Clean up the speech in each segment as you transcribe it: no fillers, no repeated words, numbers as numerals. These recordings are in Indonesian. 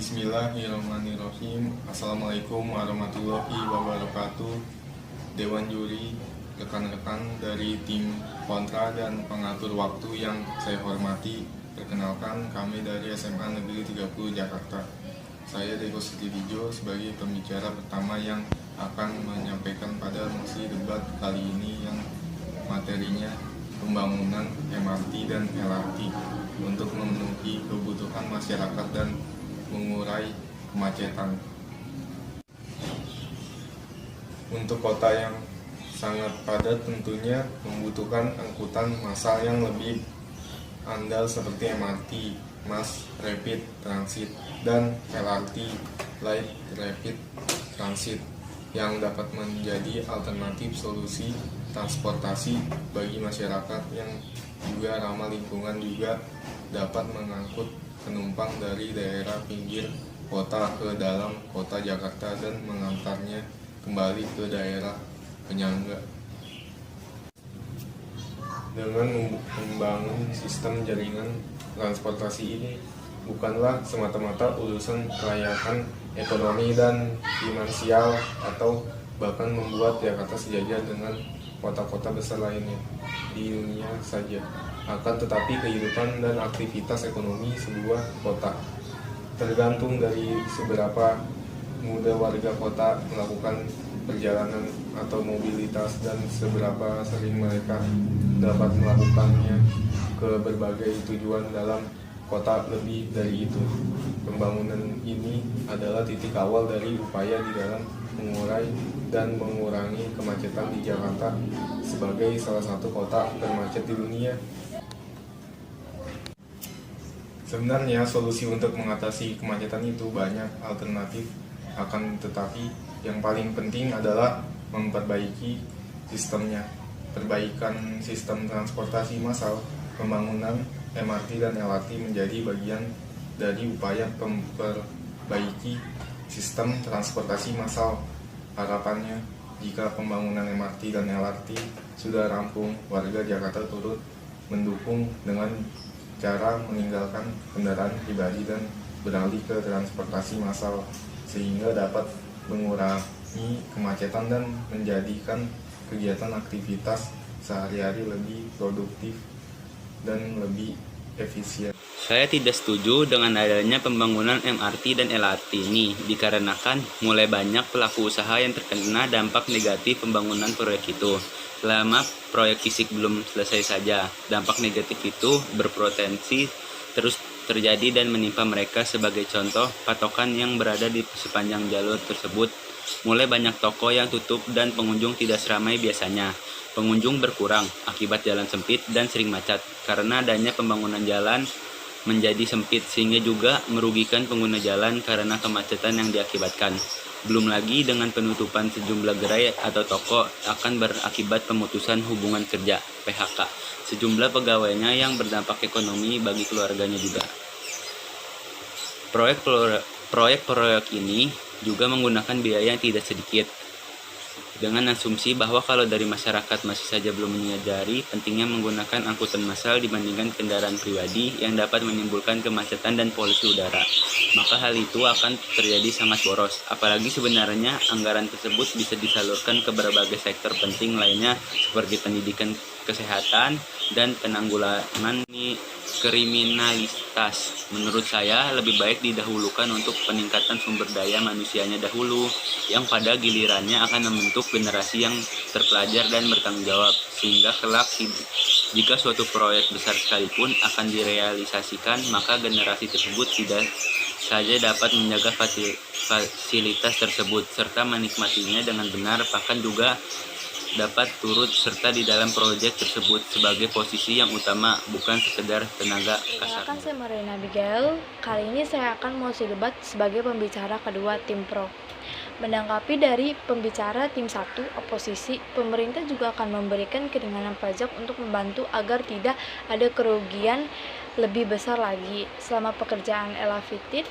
Bismillahirrahmanirrahim. Assalamualaikum warahmatullahi wabarakatuh. Dewan juri, rekan-rekan dari tim kontra dan pengatur waktu yang saya hormati. Perkenalkan, kami dari SMA Negeri 30 Jakarta. Saya Deko Setidijo sebagai pembicara pertama yang akan menyampaikan pada mosi debat kali ini yang materinya pembangunan MRT dan LRT untuk memenuhi kebutuhan masyarakat dan mengurai kemacetan. Untuk kota yang sangat padat tentunya membutuhkan angkutan massal yang lebih andal seperti MRT, Mass Rapid Transit, dan LRT, Light Rapid Transit, yang dapat menjadi alternatif solusi transportasi bagi masyarakat yang juga ramah lingkungan, juga dapat mengangkut penumpang dari daerah pinggir kota ke dalam kota Jakarta dan mengantarnya kembali ke daerah penyangga. Dengan membangun sistem jaringan transportasi ini bukanlah semata-mata urusan kelayakan ekonomi dan finansial atau bahkan membuat Jakarta sejajar dengan kota-kota besar lainnya di dunia saja, akan tetapi kehidupan dan aktivitas ekonomi sebuah kota tergantung dari seberapa mudah warga kota melakukan perjalanan atau mobilitas dan seberapa sering mereka dapat melakukannya ke berbagai tujuan dalam kota. Lebih dari itu, pembangunan ini adalah titik awal dari upaya di dalam mengurai dan mengurangi kemacetan di Jakarta sebagai salah satu kota termacet di dunia. Sebenarnya solusi untuk mengatasi kemacetan itu banyak alternatif, akan tetapi yang paling penting adalah memperbaiki sistemnya. Perbaikan sistem transportasi massal, pembangunan MRT dan LRT menjadi bagian dari upaya memperbaiki sistem transportasi massal. Harapannya, jika pembangunan MRT dan LRT sudah rampung, warga Jakarta turut mendukung dengan cara meninggalkan kendaraan pribadi dan beralih ke transportasi massal, sehingga dapat mengurangi kemacetan dan menjadikan kegiatan aktivitas sehari-hari lebih produktif dan lebih efisien. Saya tidak setuju dengan adanya pembangunan MRT dan LRT ini, dikarenakan mulai banyak pelaku usaha yang terkena dampak negatif pembangunan proyek itu. Selama proyek fisik belum selesai saja, dampak negatif itu berpotensi terus terjadi dan menimpa mereka. Sebagai contoh, patokan yang berada di sepanjang jalur tersebut, mulai banyak toko yang tutup dan pengunjung tidak seramai biasanya. Pengunjung berkurang akibat jalan sempit dan sering macet karena adanya pembangunan jalan menjadi sempit, sehingga juga merugikan pengguna jalan karena kemacetan yang diakibatkan. Belum lagi dengan penutupan sejumlah gerai atau toko akan berakibat pemutusan hubungan kerja (PHK) sejumlah pegawainya yang berdampak ekonomi bagi keluarganya juga. Proyek-proyek ini juga menggunakan biaya yang tidak sedikit, dengan asumsi bahwa kalau dari masyarakat masih saja belum menyadari pentingnya menggunakan angkutan massal dibandingkan kendaraan pribadi yang dapat menimbulkan kemacetan dan polusi udara, maka hal itu akan terjadi sangat boros. Apalagi sebenarnya anggaran tersebut bisa disalurkan ke berbagai sektor penting lainnya seperti pendidikan, kesehatan, dan penanggulangan kriminalitas. Menurut saya lebih baik didahulukan untuk peningkatan sumber daya manusianya dahulu, yang pada gilirannya akan membentuk generasi yang terpelajar dan bertanggung jawab, sehingga kelak jika suatu proyek besar sekalipun akan direalisasikan, maka generasi tersebut tidak saja dapat menjaga fasilitas tersebut serta menikmatinya dengan benar, bahkan juga dapat turut serta di dalam proyek tersebut sebagai posisi yang utama, bukan sekedar tenaga kasar. Perkenalkan, saya Marina Abigail. Kali ini saya akan mengisi debat sebagai pembicara kedua tim pro. Menanggapi dari pembicara tim 1 oposisi, pemerintah juga akan memberikan keringanan pajak untuk membantu agar tidak ada kerugian lebih besar lagi. Selama pekerjaan LRT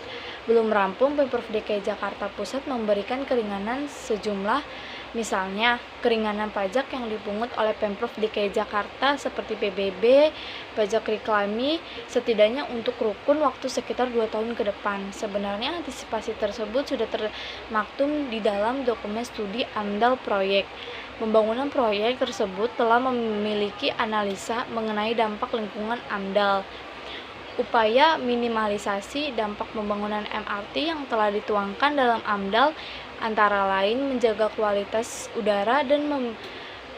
belum rampung, Pemprov DKI Jakarta Pusat memberikan keringanan sejumlah Misalnya, keringanan pajak yang dipungut oleh Pemprov DKI Jakarta seperti PBB, pajak reklami, setidaknya untuk kurun waktu sekitar 2 tahun ke depan. Sebenarnya antisipasi tersebut sudah termaktub di dalam dokumen studi AMDAL proyek. Pembangunan proyek tersebut telah memiliki analisa mengenai dampak lingkungan AMDAL. Upaya minimalisasi dampak pembangunan MRT yang telah dituangkan dalam AMDAL antara lain menjaga kualitas udara dan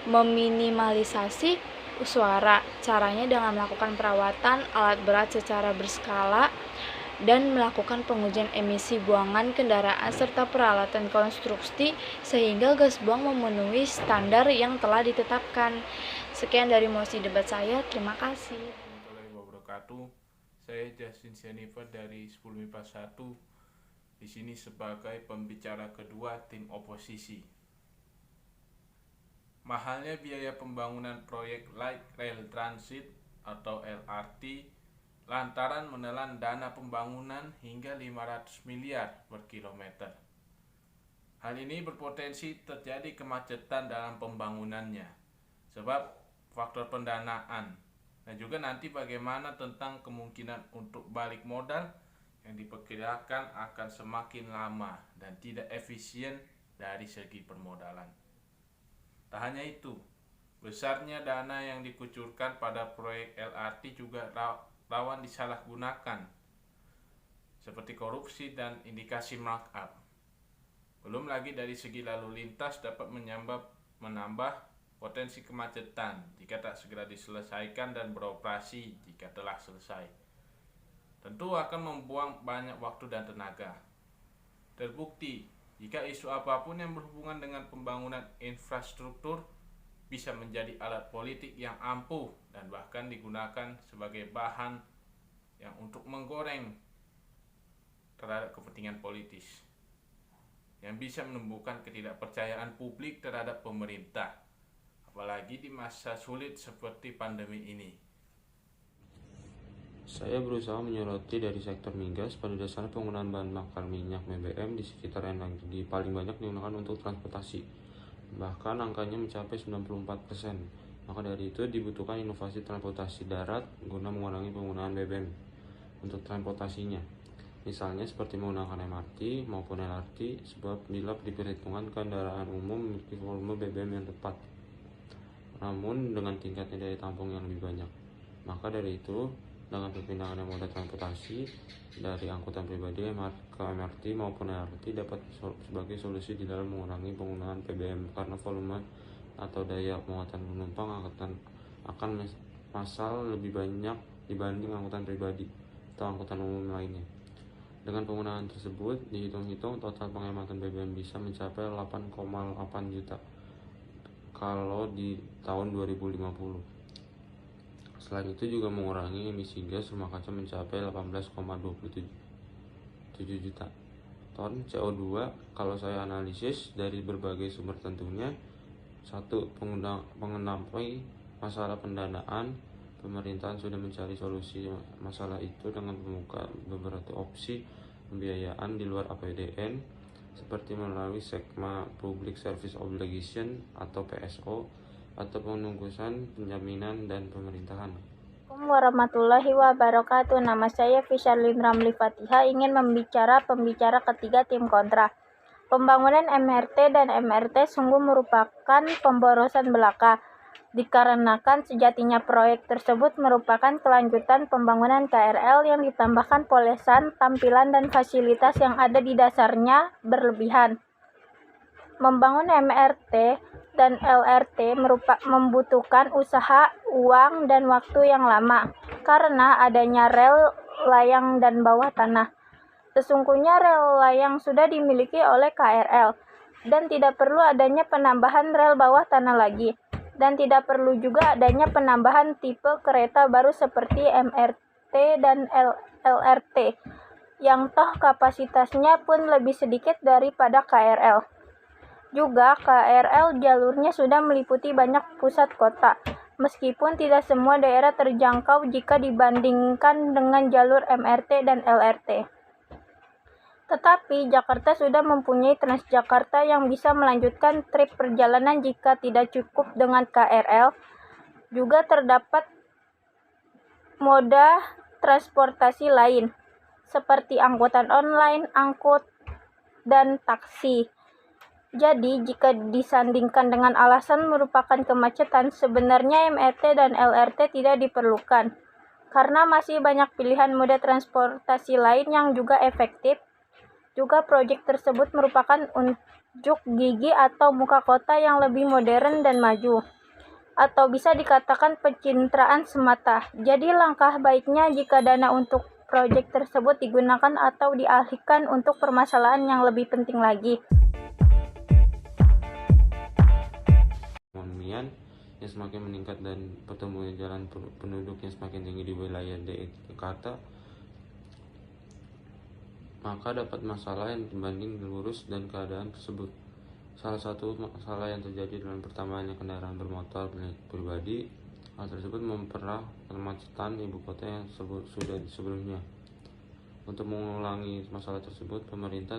meminimalisasi suara. Caranya dengan melakukan perawatan alat berat secara berskala dan melakukan pengujian emisi buangan kendaraan serta peralatan konstruksi sehingga gas buang memenuhi standar yang telah ditetapkan. Sekian dari mosi debat saya. Terima kasih. Warahmatullahi wabarakatuh. Saya Justin Sianifer dari 10 MIPA 1 di sini sebagai pembicara kedua tim oposisi. Mahalnya biaya pembangunan proyek Light Rail Transit atau LRT lantaran menelan dana pembangunan hingga 500 miliar per kilometer. Hal ini berpotensi terjadi kemacetan dalam pembangunannya sebab faktor pendanaan dan juga nanti bagaimana tentang kemungkinan untuk balik modal yang diperkirakan akan semakin lama dan tidak efisien dari segi permodalan. Tak hanya itu, besarnya dana yang dikucurkan pada proyek LRT juga rawan disalahgunakan seperti korupsi dan indikasi markup. Belum lagi dari segi lalu lintas dapat menambah potensi kemacetan jika tak segera diselesaikan dan beroperasi jika telah selesai. Tentu akan membuang banyak waktu dan tenaga. Terbukti, jika isu apapun yang berhubungan dengan pembangunan infrastruktur bisa menjadi alat politik yang ampuh dan bahkan digunakan sebagai bahan yang untuk menggoreng terhadap kepentingan politis yang bisa menumbuhkan ketidakpercayaan publik terhadap pemerintah, apalagi di masa sulit seperti pandemi ini. Saya berusaha menyoroti dari sektor migas. Pada dasarnya penggunaan bahan bakar minyak BBM di sekitar energi paling banyak digunakan untuk transportasi. Bahkan angkanya mencapai 94%. Maka dari itu dibutuhkan inovasi transportasi darat guna mengurangi penggunaan BBM untuk transportasinya. Misalnya seperti menggunakan MRT maupun LRT sebab bila diperhitungkan kendaraan umum memiliki volume BBM yang tepat. Namun dengan tingkat daya tampung yang lebih banyak. Maka dari itu dengan perpindahan moda transportasi dari angkutan pribadi ke MRT maupun LRT dapat sebagai solusi di dalam mengurangi penggunaan BBM karena volume atau daya muatan penumpang akan massal lebih banyak dibanding angkutan pribadi atau angkutan umum lainnya. Dengan penggunaan tersebut dihitung-hitung total penghematan BBM bisa mencapai 8,8 juta kalau di tahun 2050. Selain itu juga mengurangi emisi gas rumah kaca mencapai 18,27 juta ton CO2 kalau saya analisis dari berbagai sumber tentunya. 1. Mengenai masalah pendanaan, pemerintahan sudah mencari solusi masalah itu dengan membuka beberapa opsi pembiayaan di luar APBN seperti melalui SEGMA Public Service Obligation atau PSO atau pengurusan penjaminan dan pemerintahan. Assalamualaikum warahmatullahi wabarakatuh. Nama saya Fisharlin Ramli Fatihah, ingin pembicara ketiga tim kontra. Pembangunan MRT dan MRT sungguh merupakan pemborosan belaka, dikarenakan sejatinya proyek tersebut merupakan kelanjutan pembangunan KRL yang ditambahkan polesan, tampilan, dan fasilitas yang ada di dasarnya berlebihan. Membangun MRT dan LRT membutuhkan usaha, uang, dan waktu yang lama karena adanya rel layang dan bawah tanah. Sesungguhnya rel layang sudah dimiliki oleh KRL dan tidak perlu adanya penambahan rel bawah tanah lagi, dan tidak perlu juga adanya penambahan tipe kereta baru seperti MRT dan LRT yang toh kapasitasnya pun lebih sedikit daripada KRL. Juga KRL jalurnya sudah meliputi banyak pusat kota, meskipun tidak semua daerah terjangkau jika dibandingkan dengan jalur MRT dan LRT. Tetapi Jakarta sudah mempunyai Transjakarta yang bisa melanjutkan trip perjalanan jika tidak cukup dengan KRL. Juga terdapat moda transportasi lain seperti angkutan online, angkut, dan taksi. Jadi, jika disandingkan dengan alasan merupakan kemacetan, sebenarnya MRT dan LRT tidak diperlukan, karena masih banyak pilihan moda transportasi lain yang juga efektif. Juga proyek tersebut merupakan unjuk gigi atau muka kota yang lebih modern dan maju, atau bisa dikatakan pencitraan semata. Jadi langkah baiknya jika dana untuk proyek tersebut digunakan atau dialihkan untuk permasalahan yang lebih penting lagi. Ekonomian yang semakin meningkat dan pertumbuhan jalan penduduk yang semakin tinggi di wilayah DKI Jakarta, maka dapat masalah yang berbanding lurus dan keadaan tersebut. Salah satu masalah yang terjadi dalam pertambahannya kendaraan bermotor pribadi. Hal tersebut memperparah kemacetan ibu kota yang sudah sebelumnya. Untuk mengulangi masalah tersebut, pemerintah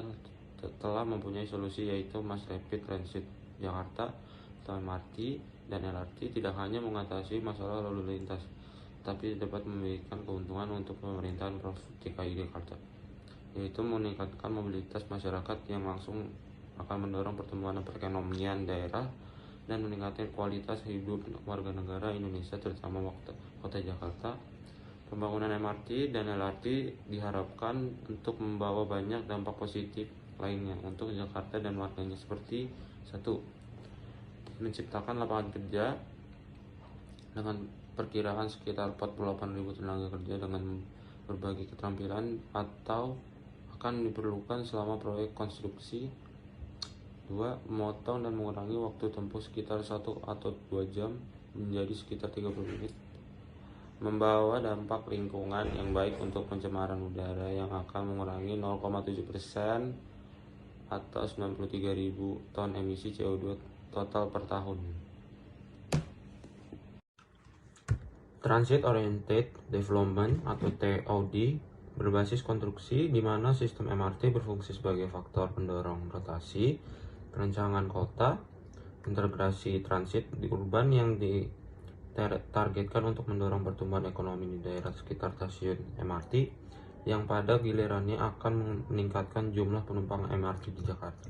telah mempunyai solusi, yaitu Mass Rapid Transit Jakarta atau MRT dan LRT. Tidak hanya mengatasi masalah lalu lintas, tapi dapat memberikan keuntungan untuk pemerintahan Provinsi DKI Jakarta, yaitu meningkatkan mobilitas masyarakat yang langsung akan mendorong pertumbuhan perekonomian daerah dan meningkatkan kualitas hidup warga negara Indonesia, terutama kota Jakarta. Pembangunan MRT dan LRT diharapkan untuk membawa banyak dampak positif lainnya untuk Jakarta dan warganya, seperti 1. Menciptakan lapangan kerja dengan perkiraan sekitar 48.000 tenaga kerja dengan berbagai keterampilan atau akan diperlukan selama proyek konstruksi. 2. Memotong dan mengurangi waktu tempuh sekitar 1 atau 2 jam menjadi sekitar 30 menit. Membawa dampak lingkungan yang baik untuk pencemaran udara yang akan mengurangi 0,7% atau 93.000 ton emisi CO2 total per tahun. Transit Oriented Development atau TOD berbasis konstruksi, di mana sistem MRT berfungsi sebagai faktor pendorong rotasi, perencanaan kota, integrasi transit di urban yang ditargetkan untuk mendorong pertumbuhan ekonomi di daerah sekitar stasiun MRT, yang pada gilirannya akan meningkatkan jumlah penumpang MRT di Jakarta.